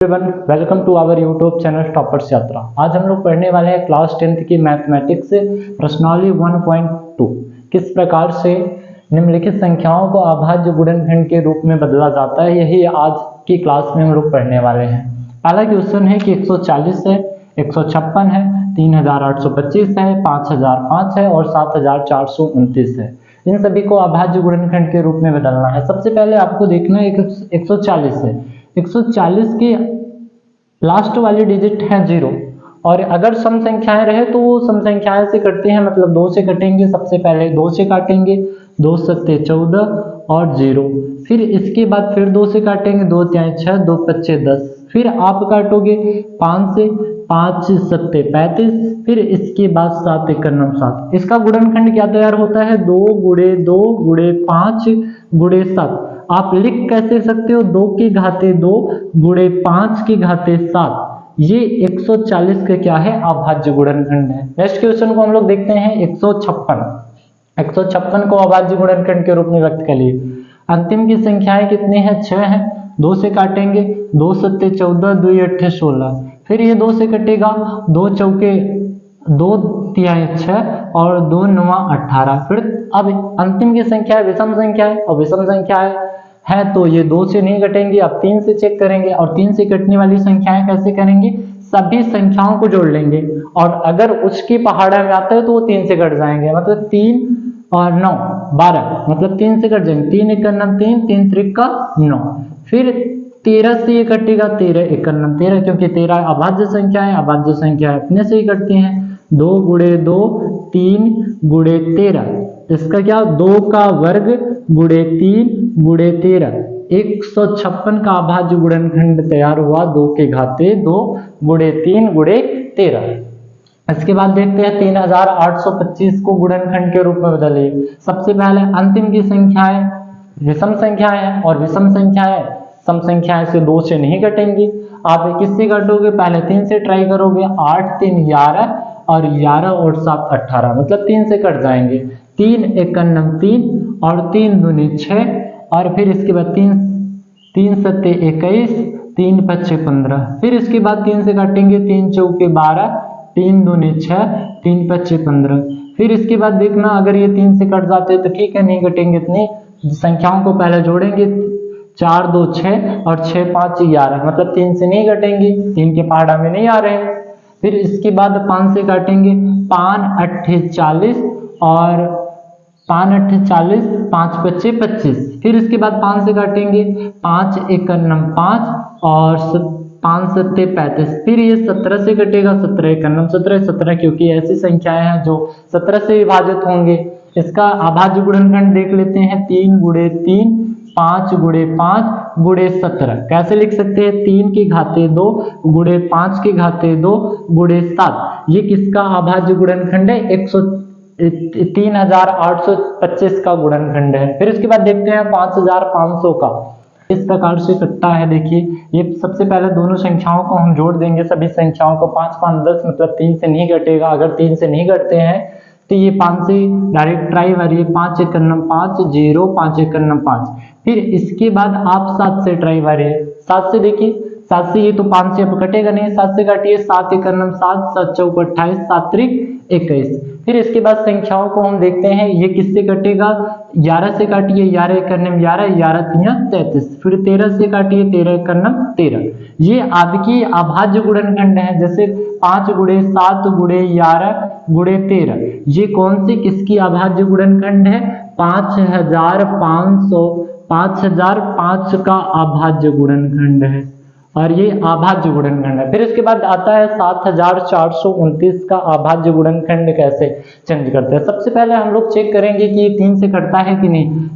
Welcome to our YouTube channel toppers Yatra. आज हम लोग पढ़ने वाले हैं क्लास 10th की मैथमेटिक्स प्रश्नावली 1.2। किस प्रकार से निम्नलिखित संख्याओं को अभाज्य गुणनखंड के रूप में बदला जाता है, यही आज की क्लास में हम लोग पढ़ने वाले हैं। पहला क्वेश्चन है कि 140 है, 156 है, 3825 है, 5005 है और 7429 है। इन सभी को अभाज्य गुणनखंड के रूप में बदलना है। सबसे पहले आपको देखना है 140 है। 140 की लास्ट वाली डिजिट है 0 और अगर सम संख्याएं रहे तो वो सम संख्याएं से कटते हैं, मतलब 2 से कटेंगे। सबसे पहले 2 से काटेंगे, 2 सत्ते 14 और 0। फिर इसके बाद फिर 2 से काटेंगे, 2 तिहाई 6, 2 पच्चे 10। फिर आप काटोगे 5 से, 5 सत्ते 35। फिर इसके बाद 7 एकम 7। इसका गुणनखंड क्या तैयार होता है? 2 गुणे 2 गुणे 5 गुणे 7। आप लिख कैसे सकते हो? 2 की घाते 2 गुणे 5 की घाते 7। ये 140 का क्या है? अभाज्य गुणनखंड है। नेक्स्ट क्वेश्चन को हम लोग देखते हैं 156। 156 को अभाज्य गुणनखंड के रूप में व्यक्त करिए। अंतिम की संख्याएं कितनी है? 6 है। 2 से काटेंगे, 2 सत्ते 14, 2 अट्ठे 16। फिर ये 2 से कटेगा, 2 चौके 2 तिहाई 6 और 2 नवा 18। फिर अब अंतिम की संख्या है विषम संख्या है और विषम संख्या है तो ये 2 से नहीं कटेंगे। अब 3 से चेक करेंगे और 3 से कटने वाली संख्याएं कैसे करेंगे? सभी संख्याओं को जोड़ लेंगे और अगर उसकी पहाड़ा में आता है तो वो 3 से कट जाएंगे। मतलब 3 और 9 12, मतलब 3 से कट जाएंगे। 3 एकम 3, 3 त्रिक 9। फिर 13 से ये कटेगा, 13 एकम 13, क्योंकि 13 अभाज्य संख्या है। अभाज्य संख्या अपने से ही कटती हैं। 2 गुणे 2 3 गुणे 13। इसका क्या? 2 का वर्ग गुणे 3 गुणे 13। 156 का अभाज्य गुणनखंड तैयार हुआ। 2 के घाते 2 गुणे 3 गुणे 13। इसके बाद देखते हैं 3825 को गुणनखंड के रूप में बदलिए। सबसे पहले अंतिम की संख्याएं विषम संख्याएं हैं और विषम संख्याएं सम संख्याएं से 2 से नहीं कटेंगी। आप किससे काटोगे? पहले 3 से ट्राई करोगे। 8 3 11 और 11 और 7 18, मतलब 3 से कट जाएंगे। 3 एकम 3 और 3 दूनी 6 और फिर इसके बाद 3 सत्ते 21, 3 पच्चे 15। फिर इसके बाद 3 से काटेंगे, 3 चौके 12, 3 दूनी 6, 3 पच्चे 15। फिर इसके बाद देखना अगर ये 3 से कट जाते हैं तो ठीक है, नहीं कटेंगे। इतनी संख्याओं को पहले जोड़ेंगे। 4 2 6 और 6 5 11, मतलब 3 से नहीं कटेंगे, 3 के पहाड़ा में नहीं आ रहे हैं। फिर इसके बाद 5 से काटेंगे, 5 अट्ठे 40 और 5 अट्ठे 40, 5 पच्चे 25। फिर इसके बाद 5 से काटेंगे, 5 एकम 5 और 5 सत्ते 35। फिर ये 17 से कटेगा, 17 एकम 17 17, क्योंकि ऐसी संख्याएं हैं जो 17 से विभाजित होंगे। इसका अभाज्य गुणनखंड देख लेते हैं। 3 गुणे 3 5 गुणे 5 गुणे 17। कैसे लिख सकते हैं? 3 की घाते 2 गुणे 5 की घाते 2 गुणे 7। ये किसका अभाज्य गुणनखंड है? 3825 का गुणनखंड है। फिर इसके बाद देखते हैं 5500 का। इस प्रकार से कटता है। देखिए, ये सबसे पहले दोनों संख्याओं को हम जोड़ देंगे, सभी संख्याओं को। 5 5 10, मतलब 3 से नहीं कटेगा। अगर 3 से नहीं कटते हैं तो ये 5 से डायरेक्ट ट्राई मारिए। 5 एकम 5 0, 5 एकम 5। फिर इसके बाद आप 7 से ट्राई मारिए। 7 से देखिए, 7 से ये तो 5 से अब कटेगा नहीं। 7 से काटिए, 7 एकम 7, 7 चौक 28, 7 त्रिक 21। फिर इसके बाद संख्याओं को हम देखते हैं, ये किससे कटेगा? 11 से काटिए, 11 एकम 11, 11 तिया 33। फिर 13 से काटिए, 13 एकम 13। ये आपकी अभाज्य गुणनखंड है। जैसे 5 गुणे 7 गुणे 11 गुणे 13, ये कौन सी किसकी अभाज्य गुणनखंड है? 5005 का अभाज्य गुणनखंड है और ये अभाज्य गुणनखंड है। फिर इसके बाद आता है 7429 का अभाज्य गुणनखंड कैसे चेंज करते हैं। सबसे पहले हम लोग चेक करेंगे कि ये 3 से कटता है कि नहीं।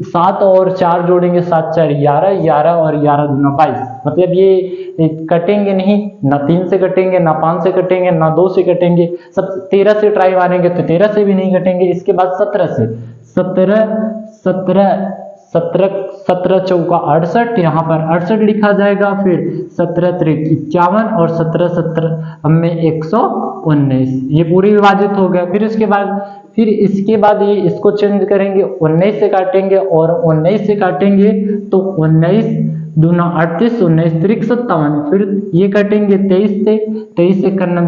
7 और 4 जोड़ेंगे, 7 4 11, 11 और 11 दूना 22, मतलब ये कटेंगे नहीं। ना 3 से कटेंगे, ना 5 से कटेंगे, ना 2 से कटेंगे। सब 13 से ट्राई मारेंगे तो 13 से भी नहीं कटेंगे। इसके बाद 17 से, 17 चौका 68, यहाँ पर 68 लिखा जाएगा। फिर 17 त्रिक 51 और 17 17 में 119, ये पूरी विभाजित हो गया। फिर इसके बाद फिर इसके बाद ये इसको चेंज करेंगे, 19 से काटेंगे और 19 से काटेंगे तो 19 दूना 38, 19 त्रिक 57, फिर ये काटेंगे 23 से, 23 से करना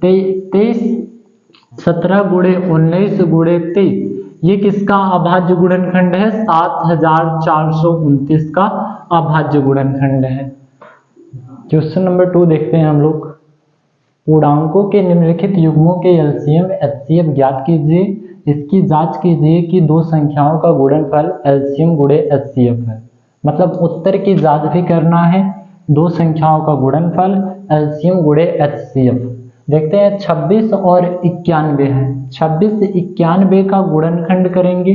23, 17 गुणे 19 गुणे 23, ये किसका अभाज्य गुणनखंड है? 7429 का अभाज्य गुणनखंड है। क्वेश्चन नंबर 2 देखते हैं हम लोग। पूर्णांकों के निम्नलिखित युग्मों के एलसीएम एचसीएफ ज्ञात कीजिए। इसकी जांच कीजिए कि दो संख्याओं का गुणनफल एलसीएम गुणे एचसीएफ है। मतलब उत्तर की जांच भी करना है, दो संख्याओं का गुणनफल एलसीएम गुणे एचसीएफ। देखते हैं 26 और 91 है। 26 से 91 का गुणनखंड करेंगे।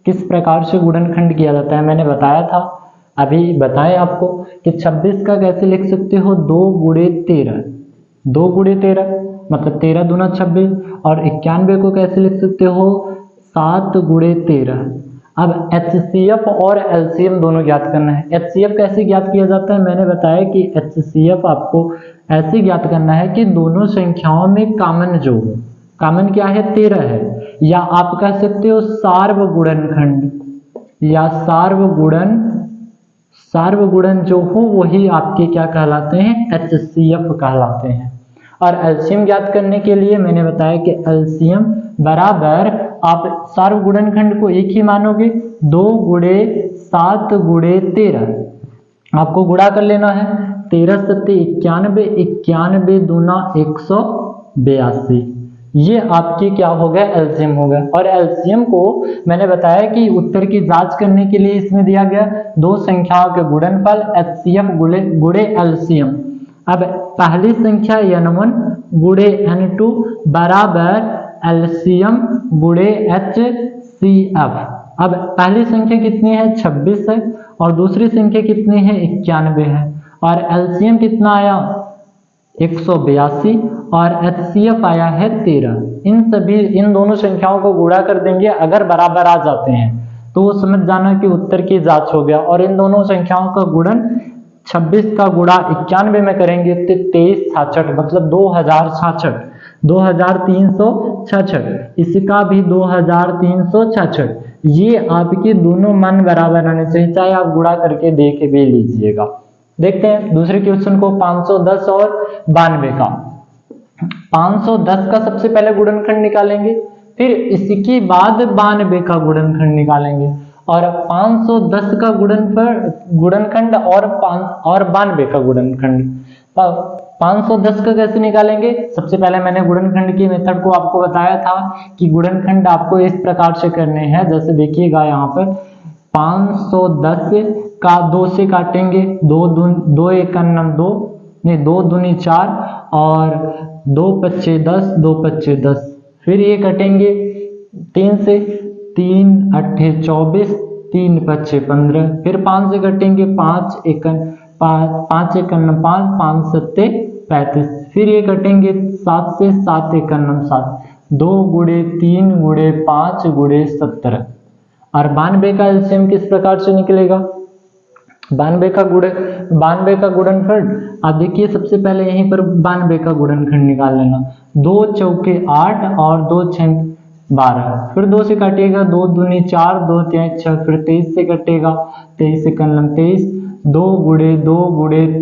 किस प्रकार से गुणनखंड किया जाता है मैंने बताया था, अभी बताएं आपको कि 26 का कैसे लिख सकते हो? 2 गुणे 13, 2 गुणे 13 मतलब 13 दूना 26, और 91 को कैसे लिख सकते हो? 7 गुणे 13। अब एचसीएफ और एलसीएम दोनों ज्ञात करना है। एचसीएफ कैसे ज्ञात किया जाता है? मैंने बताया कि एचसीएफ आपको ऐसे ज्ञात करना है कि दोनों संख्याओं में कॉमन जो हो, कॉमन क्या है? 13 है, या आप कह सकते हो सार्वगुणनखंड, या सार्वगुणन जो हो वही आपके क्या कहलाते हैं? एचसीएफ कहलाते हैं। और एलसीएम ज्ञात करने के लिए मैंने बताया कि एलसीएम बराबर, आप सार्वगुणनखंड को एक ही मानोगे, 2 गुणे 7 गुणे 13, आपको गुणा कर लेना है। 13 सत्ते 91, 91 दूना 182, ये आपके क्या हो गया? एलसीएम हो गया। और एलसीएम को मैंने बताया कि उत्तर की जांच करने के लिए इसमें दिया गया दो संख्याओं के गुणनफल एचसीएफ गुणे एलसीएम। अब पहली संख्या n1 गुणे n2 बराबर एलसीएम गुणे एचसीएफ। अब पहली संख्या कितनी है? 26 है, और दूसरी संख्या कितनी है? 91 है, और एलसीएम कितना आया? 182, और एचसीएफ आया है 13। इन दोनों संख्याओं को गुणा कर देंगे, अगर बराबर आ जाते हैं तो समझ जाना कि उत्तर की जांच हो गया। और इन दोनों संख्याओं का गुणन 26 का गुणा 91 में करेंगे तो 2366, मतलब 2066, 2366, इसका भी 2366। ये आपके दोनों मान बराबर आने चाहिए, चाहे आप गुणा करके देख भी लीजिएगा। देखते हैं दूसरे क्वेश्चन को, 510 और 92 का। 510 का सबसे पहले गुणनखंड निकालेंगे, फिर इसके बाद 92 का गुणनखंड निकालेंगे, और 510 का गुणनखंड और 92 का गुणनखंड। 510 का कैसे निकालेंगे? सबसे पहले मैंने गुणनखंड की मेथड को आपको बताया था कि गुणनखंड आपको इस प्रकार से करने हैं। जैसे देखिएगा यहाँ पर 510 का 2 से काटेंगे, 2 एकम 2, नहीं 2 दूनी 4, और 2 पच्चे 10, 2 पच्चे 10, फिर ये कटेंगे 3 से, 3 अट्ठे 24, 3 पच्चे 15, फिर 5 से कटेंगे, 5 एकम 5, 5 सत्ते 35, फिर ये कटेंगे 7 से, 7 एकम 7, 2 गुणे 3 गुणे 5 गुणे 17। और 92 का एलसीएम किस प्रकार से निकलेगा? 92 का गुणनखंड आप देखिए, सबसे पहले यहीं पर 92 का गुणनखंड निकाल लेना। 2 चौके 8 और 2 छः 12, फिर 2 से काटिएगा, 2 दूनी 4, 2 तिहाई 6, फिर 23 से कटेगा, 23 से कलम 23, 2 गुणे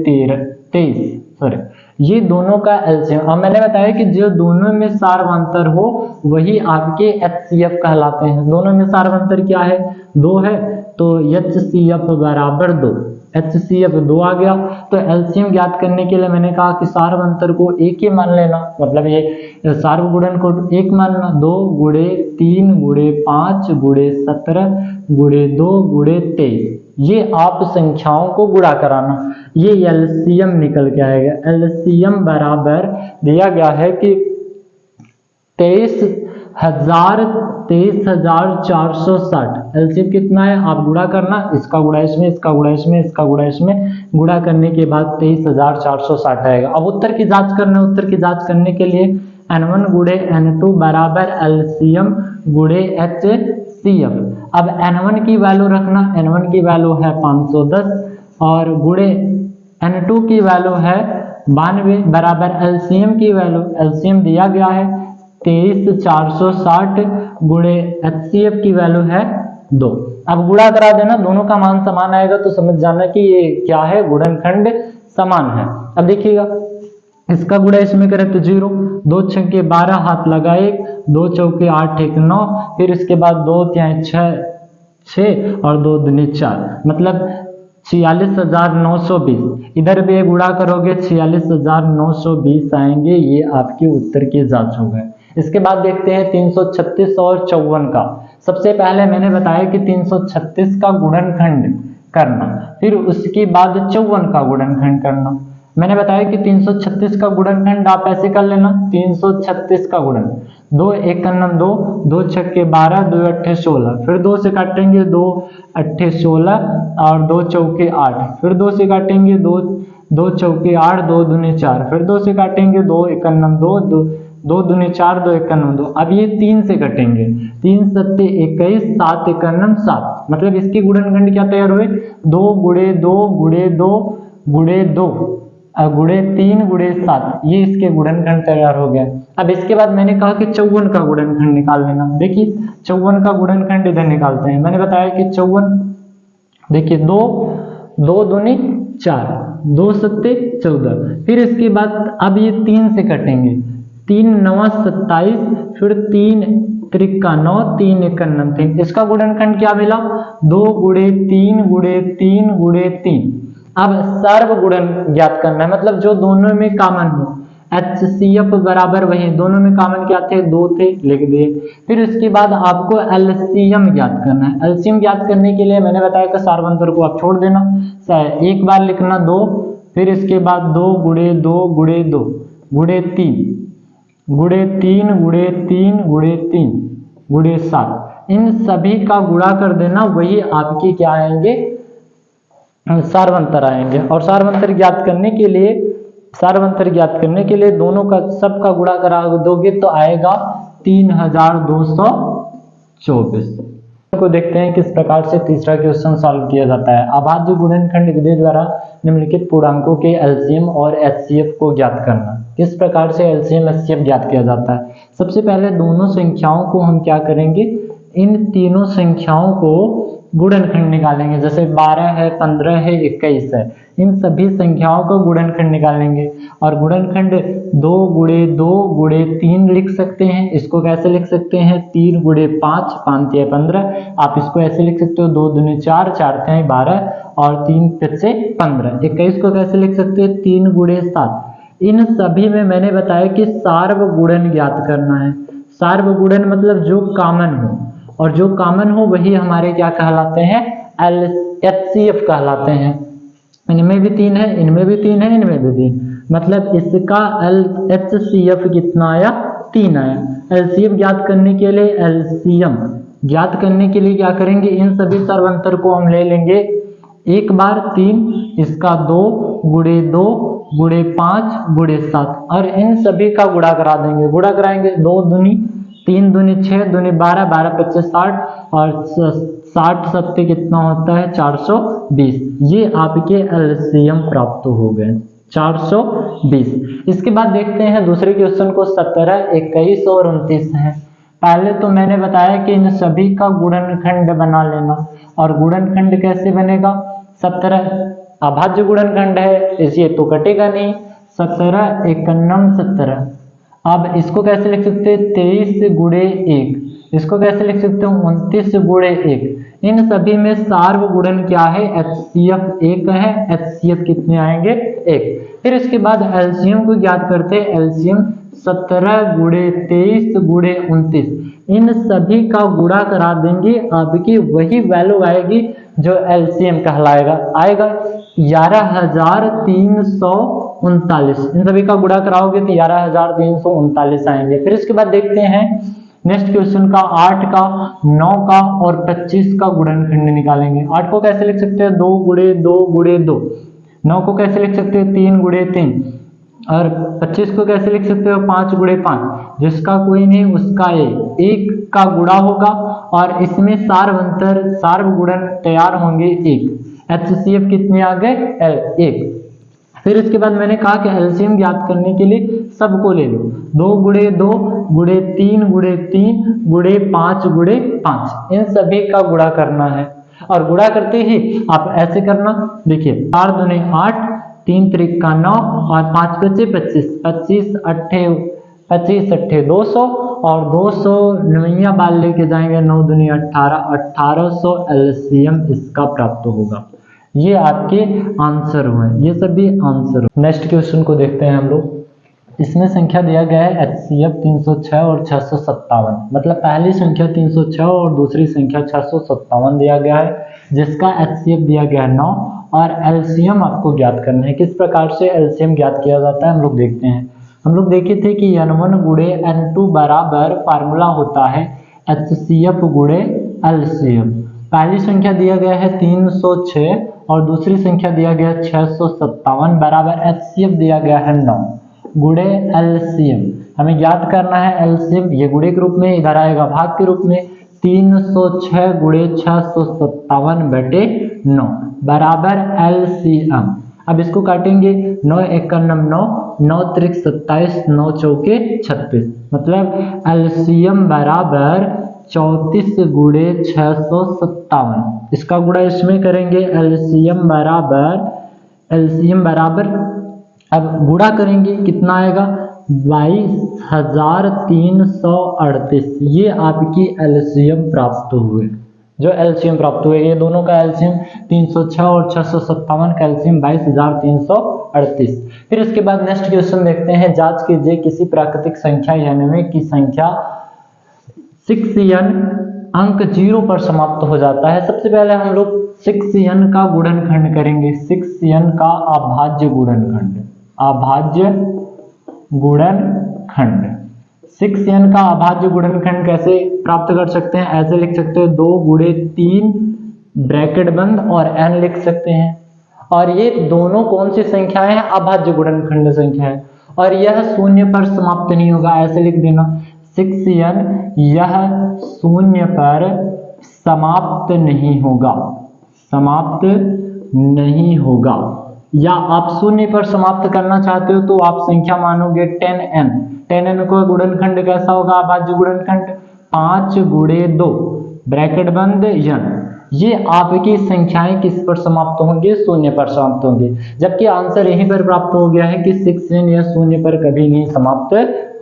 23, सॉरी, ये दोनों का एलसीएम। अब मैंने बताया कि जो दोनों में सार्वंतर हो वही आपके एचसीएफ कहलाते हैं। दोनों में सार्वंतर क्या है? 2 है, तो एचसीएफ बराबर 2, एचसीएफ 2 आ गया। तो एलसीएम ज्ञात करने के लिए मैंने कहा कि सार्वंतर को एक ही मान लेना, मतलब ये सार्वगुणन को एक मानना। 2 गुणे 3 गुणे 5 गुणे 17 गुणे 2 गुणे 23, ये आप संख्याओं को गुणा कराना, ये एलसीएम निकल के आएगा। एलसीएम बराबर दिया गया है कि 23,460। एलसीएम कितना है? आप गुणा करना, इसका गुणा इसमें, इसका गुणा इसमें, इसका गुणा इसमें, गुणा करने के बाद 23,460 आएगा। अब उत्तर की जांच करना, उत्तर की जांच करने के लिए n1 गुणे n2 बराबर एलसीएम गुणे एचसीएफ। अब n1 की वैल्यू रखना, n1 की वैल्यू है 510 और गुणे n2 की वैल्यू है 92 बराबर एलसीएम की वैल्यू, एलसीएम दिया गया है 23,460 गुणे HCF की वैल्यू है 2। अब गुणा करा देना, दोनों का मान समान आएगा तो समझ जाना कि ये क्या है, गुणनखंड समान है। अब देखिएगा इसका गुणा इसमें करें तो 0, 2 छक्के 12 हाथ लगा 1, 2 चौके 8 1 9, फिर इसके बाद 2 तिहाई 6 और 2 दूनी 4, मतलब 46,920। इधर भी गुणा करोगे 46,920 आएंगे। ये आपके उत्तर के जांच हो गए। इसके बाद देखते हैं 336 और 54 का। सबसे पहले मैंने बताया कि 336 का गुणनखंड करना, फिर उसके बाद 54 का गुणनखंड करना। मैंने बताया कि 336 का गुणनखंड आप ऐसे कर लेना, 336 का गुणन 2 1 2, 2 छक्के 12, 2 अट्ठे 16, फिर 2 से काटेंगे 2 अट्ठे 16 और 2 चौके 8, फिर 2 से काटेंगे 2 चौके 8, 2 दूनी 4, फिर 2 से काटेंगे 2 1 2, 2 दूनी 4, 2 1 2। अब ये 3 से कटेंगे, 3 7 21, 7 1 7, मतलब इसके गुणनखंड क्या तैयार हुए, 2 गुणे 2 गुणे 2 गुणे 2 गुणे 3 गुणे 7, ये इसके गुणनखंड तैयार हो गया। अब इसके बाद मैंने कहा कि 54 का गुणनखंड निकाल लेना। देखिए 54 का गुणनखंड इधर निकालते हैं। मैंने बताया कि 54, देखिए 2 दूनी 4, 2 सत्ते 14, फिर इसके बाद अब ये 3 से कटेंगे, 3 9 27, फिर 3 त्रिका 9, 3 1 3, इसका गुणनखंड क्या मिला, 2 गुणे 3 गुणे 3 गुणे 3। अब सर्व गुणन ज्ञात करना है, मतलब जो दोनों में कॉमन हो। HCF बराबर वही, दोनों में कॉमन क्या थे, 2 थे, लिख दिए। फिर इसके बाद आपको LCM ज्ञात करना है। LCM ज्ञात करने के लिए मैंने बताया कि सार्वंतर को आप छोड़ देना, एक बार लिखना 2, फिर इसके बाद 2 गुणे 2 गुणे 2 गुणे 3 गुणे 3 गुणे 3 गुणे 3 गुणे 7, इन सभी का गुणा कर देना, वही आपकी क्या आएंगे, सार्वंतर आएंगे। और सार्वंतर ज्ञात करने के लिए दोनों का सबका गुणा करा दोगे तो आएगा 3224। को देखते हैं किस प्रकार से तीसरा क्वेश्चन सॉल्व किया जाता है। अभाज्य गुणनखंड विधि द्वारा निम्नलिखित पूर्णांकों के LCM और HCF को ज्ञात करना। किस प्रकार से LCM HCF ज्ञात किया जाता है। सबसे पहले दोनों संख्याओं को हम क्या करेंगे, इन तीनों संख्याओं को गुणनखंड निकालेंगे। जैसे 12 है, 15 है, 21 है, इन सभी संख्याओं का गुणनखंड निकालेंगे। और गुणनखंड 2 गुणे 2 गुणे 3 लिख सकते हैं। इसको कैसे लिख सकते हैं, 3 गुणे 5, 5 तिहाई 15। आप इसको ऐसे लिख सकते हो, 2 दूनी 4, 4 तिहाई 12 और 3 फिर से 15। 21 को कैसे लिख सकते हैं, 3 गुणे 7। इन सभी में मैंने बताया कि सार्वगुणन ज्ञात करना है। सार्वगुणन मतलब जो कॉमन हो, और जो कॉमन हो वही हमारे क्या कहलाते हैं, HCF कहलाते हैं। इनमें भी 3 है, इनमें भी 3 है, इनमें भी 3, मतलब इसका HCF कितना आया, 3 आया। LCM ज्ञात करने के लिए LCM ज्ञात करने के लिए क्या करेंगे, इन सभी सर्वंतर को हम ले लेंगे एक बार 3, इसका 2 गुणे 2 गुणे 5 गुणे 7, और इन सभी का गुणा करा देंगे। गुणा कराएंगे, 2 दूनी 3 दूनी 6 दूनी 12, 12 25 60 और 60 7 कितना होता है, 420। ये आपके LCM प्राप्त हो गए, 420। इसके बाद देखते हैं दूसरे क्वेश्चन को। 17, 21 और 29 है। पहले तो मैंने बताया कि इन सभी का गुणनखंड बना लेना। और गुणनखंड कैसे बनेगा, 17 अभाज्य गुणनखंड है, इसलिए तो कटेगा नहीं। 17 एकन्नम 17। अब इसको कैसे लिख सकते हैं, 23 गुणे 1। इसको कैसे लिख सकते हैं, 29 गुणे 1। इन सभी में सार्वगुणन क्या है, HCF 1 है। HCF कितने आएंगे, 1। फिर इसके बाद LCM को ज्ञात करते हैं। LCM 17 गुणे 23 गुणे 29, इन सभी का गुणा करा देंगे, आपकी वही वैल्यू आएगी जो LCM कहलाएगा, आएगा 11,339। इन सभी का गुणा कराओगे तो 11,339 आएंगे। फिर इसके बाद देखते हैं नेक्स्ट क्वेश्चन का 8 का, 9 का और 25 का गुणनखंड निकालेंगे। 8 को कैसे लिख सकते हैं, 2 गुणे 2 गुणे 2। 9 को कैसे लिख सकते हैं, 3 गुणे 3। और 25 को कैसे लिख सकते हो, 5 गुणे 5। जिसका कोई नहीं उसका 1 का गुणा होगा, और इसमें सार्वंतर सार्वगुणन तैयार होंगे 1। HCF कितने आ गए, 1। फिर इसके बाद मैंने कहा कि एलसीएम ज्ञात करने के लिए सबको ले लो, 2 गुणे 2 गुणे 3 गुणे 3 गुणे 5 गुणे 5, इन सभी का गुणा करना है। और गुणा करते ही आप ऐसे करना, देखिए 4 दूने 8, 3 त्रिका 9 और 5 बचे 25, 25 अट्ठे 200 और 200 नवैया बाल लेके जाएंगे, 9 दूनी 18, 1800 एलसीएम इसका प्राप्त होगा। ये आपके आंसर हुए, ये सभी आंसर। नेक्स्ट क्वेश्चन को देखते हैं हम लोग। इसमें संख्या दिया गया है HCF 306 और 657, मतलब पहली संख्या 306 और दूसरी संख्या 657 दिया गया है, जिसका HCF दिया गया है 9 और एलसीएम आपको ज्ञात करना है। किस प्रकार से एलसीएम ज्ञात किया जाता है हम लोग देखते हैं। हम लोग देखे थे कि N1 गुणे N2 बराबर फार्मूला होता है HCF गुणे एलसीएम। पहली संख्या दिया गया है 306 और दूसरी संख्या दिया गया है 657 बराबर HCF दिया गया है 9 गुणे एलसीएम। हमें ज्ञात करना है एलसीएम, ये गुणे के रूप में, इधर आएगा भाग के रूप में, 306 गुणे 657 बटे 9 बराबर एलसीएम। अब इसको काटेंगे, 9 एक का 9, 9 त्रिक 27, 9 चौके 36, मतलब एलसीएम बराबर 34 गुणे 657। इसका गुणा इसमें करेंगे, एलसीएम बराबर अब गुणा करेंगे कितना आएगा, 22,338। ये आपकी एलसीएम प्राप्त हुए, जो एलसीएम प्राप्त हुए, ये दोनों का एलसीएम 306 और 657 का एलसीएम 22,338। फिर इसके बाद नेक्स्ट क्वेश्चन देखते हैं। जांच कीजिए किसी प्राकृतिक संख्या यानी की संख्या 6n अंक 0 पर समाप्त हो जाता है। सबसे पहले हम लोग 6n का गुणनखंड करेंगे, 6n का अभाज्य गुणनखंड, अभाज्य गुणनखंड। 6n का अभाज्य गुणनखंड कैसे प्राप्त कर सकते हैं, ऐसे लिख सकते हैं 2 गुणे 3 ब्रैकेट बंद और n लिख सकते हैं। और ये दोनों कौन सी संख्याएं हैं, अभाज्य गुणनखंड संख्या है, और यह शून्य पर समाप्त नहीं होगा, ऐसे लिख देना 6n यह शून्य पर समाप्त नहीं होगा, समाप्त नहीं होगा। या आप शून्य पर समाप्त करना चाहते हो तो आप संख्या मानोगे 10n। 10n का गुणनखंड कैसा होगा, अभाज्य गुणनखंड 5 गुणे 2 ब्रैकेट बंद n। ये आपकी संख्याएं किस पर समाप्त होंगे, शून्य पर समाप्त होंगे। जबकि आंसर यहीं पर प्राप्त हो गया है कि 6n यह शून्य पर कभी नहीं समाप्त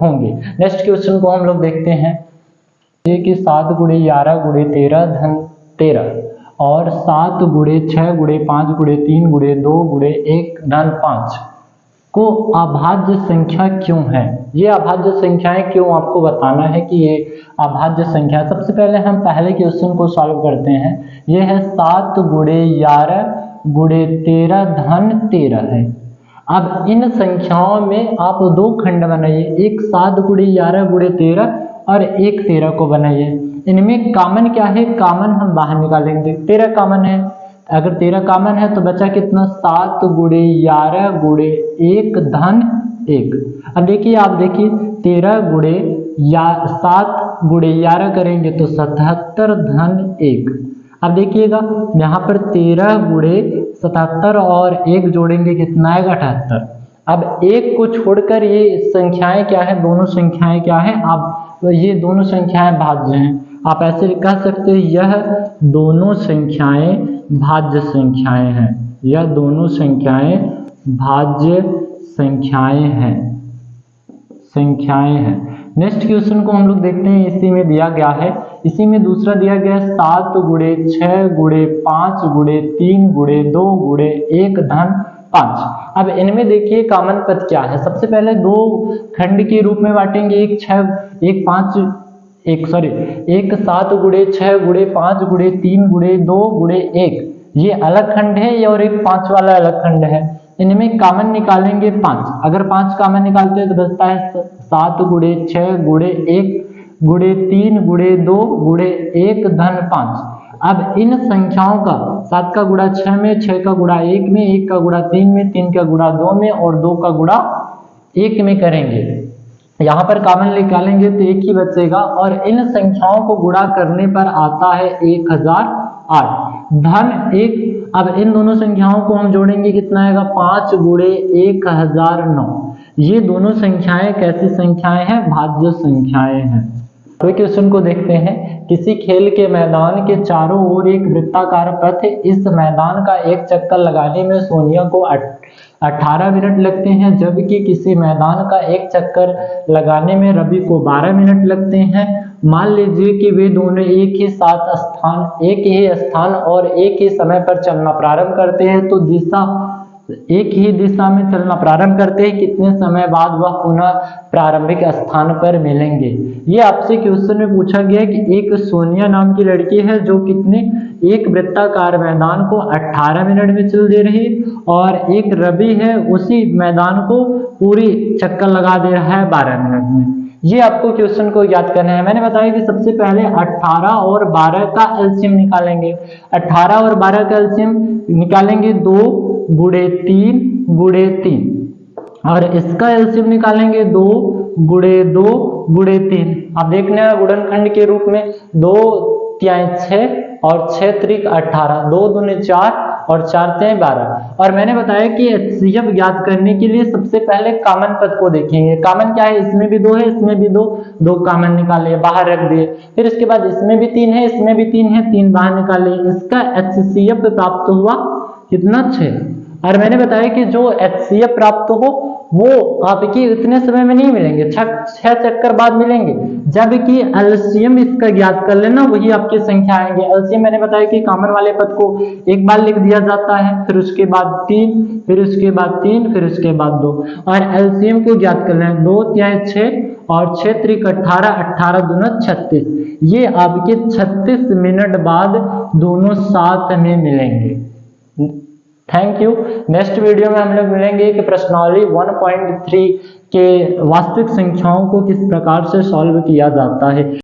होंगे। नेक्स्ट क्वेश्चन को हम लोग देखते हैं। ये कि 7 गुणे 11 गुणे 13 धन 13 और 7 गुणे 6 गुणे 5 गुणे 3 गुणे 2 गुणे 1 धन 5 को अभाज्य संख्या क्यों है। ये अभाज्य संख्याएं क्यों, आपको बताना है कि ये अभाज्य संख्या। सबसे पहले हम पहले क्वेश्चन को सॉल्व करते हैं। ये है 7 गुणे 11 गुणे 13 धन 13 है। अब इन संख्याओं में आप 2 खंड बनाइए, एक 7 गुणे 11 गुणे 13 और एक 13 को बनाइए। इनमें कॉमन क्या है, कॉमन हम बाहर निकालेंगे, 13 कॉमन है। अगर 13 कॉमन है तो बचा कितना, 7 गुणे 11 गुणे 1 धन 1। अब देखिए, आप देखिए 13 गुणे 7 गुणे 11 करेंगे तो 77 धन 1। अब देखिएगा यहाँ पर 13 गुणे 77 और 1 जोड़ेंगे कितना आएगा, 78। अब 1 को छोड़कर ये संख्याएं क्या है, दोनों संख्याएं क्या है, आप ये दोनों संख्याएं भाज्य हैं। आप ऐसे कह सकते हैं यह दोनों संख्याएं भाज्य संख्याएं हैं, यह दोनों संख्याएं भाज्य संख्याएं हैं। नेक्स्ट क्वेश्चन को हम लोग देखते हैं। इसी में दिया गया है, इसी में दूसरा दिया गया है 7 गुणे 6 गुणे 5 गुणे 3 गुणे 2 गुणे 1 धन 5। अब इनमें देखिए कॉमन पद क्या है। सबसे पहले 2 खंड के रूप में बांटेंगे, एक 7 गुणे 6 गुणे 5 गुणे 3 गुणे 2 गुणे 1, ये अलग खंड है और एक 5 वाला अलग खंड है। इनमें कॉमन निकालेंगे 5। अगर 5 कॉमन निकालते हैं तो बचता है 7 गुणे 6 गुणे 1 गुणे 3 गुणे 2 गुणे 1 धन 5। अब इन संख्याओं का 7 का गुणा 6 में, 6 का गुणा 1 में, 1 का गुणा 3 में, 3 का गुणा 2 में और 2 का गुणा 1 में करेंगे। यहाँ पर कॉमन निकालेंगे तो 1 ही बचेगा और इन संख्याओं को गुणा करने पर आता है 1008 धन 1 अब इन दोनों संख्याओं को हम जोड़ेंगे, कितना आएगा 5 गुणे 1009। ये दोनों संख्याएं कैसी संख्याएं हैं? भाज्य संख्याएं हैं। तो क्वेश्चन को देखते हैं। किसी खेल के मैदान के चारों ओर एक वृत्ताकार पथ है। इस मैदान का एक चक्कर लगाने में सोनिया को 18 मिनट लगते हैं, जबकि किसी मैदान का एक चक्कर लगाने में रवि को 12 मिनट लगते हैं। मान लीजिए कि वे दोनों एक ही स्थान और एक ही समय पर चलना प्रारंभ करते हैं, तो एक ही दिशा में चलना प्रारंभ करते हैं, कितने समय बाद वह पुनः प्रारंभिक स्थान पर मिलेंगे। ये आपसे क्वेश्चन में पूछा गया है कि एक सोनिया नाम की लड़की है जो एक वृत्ताकार मैदान को 18 मिनट में चल दे रही है, और एक रवि है उसी मैदान को पूरी चक्कर लगा दे रहा है 12 मिनट में। ये आपको क्वेश्चन को याद करना है। मैंने बताया कि सबसे पहले 18 और 12 का एलसीएम निकालेंगे। 18 और 12 का एलसीएम निकालेंगे 2 गुणे 3 गुणे 3, और इसका एलसीएम निकालेंगे 2 गुणे 2 गुणे 3। आप देखने हैं गुणनखंड के रूप में 2 तिहाई 6 और 6 त्रिक 18, 2 दूनी 4 और 4 तिहाई 12। और मैंने बताया कि एचसीएफ ज्ञात करने के लिए सबसे पहले कॉमन पद को देखेंगे। कॉमन क्या है? इसमें भी 2 है, इसमें भी 2 कॉमन निकाले, बाहर रख दिए। फिर इसके बाद इसमें भी 3 है, इसमें भी 3 है, 3 बाहर निकाले। इसका एचसीएफ प्राप्त हुआ कितना? 6। और मैंने बताया कि जो एचसीएफ प्राप्त हो वो आपकी इतने समय में नहीं मिलेंगे, 6 चक्कर बाद मिलेंगे, जबकि एलसीएम इसका ज्ञात कर लेना, वही आपकी संख्या आएंगे। एलसीएम मैंने बताया कि कॉमन वाले पद को एक बार लिख दिया जाता है, फिर उसके बाद 3, फिर उसके बाद 3, फिर उसके बाद 2, और एलसीएम को ज्ञात कर लेना। 2 तिहाई 6 और 6 त्रिक 18, 18 दूना 36। ये आपके 36 मिनट बाद दोनों साथ में मिलेंगे। Thank you. नेक्स्ट वीडियो में हम लोग मिलेंगे कि प्रश्नावली 1.3 के वास्तविक संख्याओं को किस प्रकार से सॉल्व किया जाता है।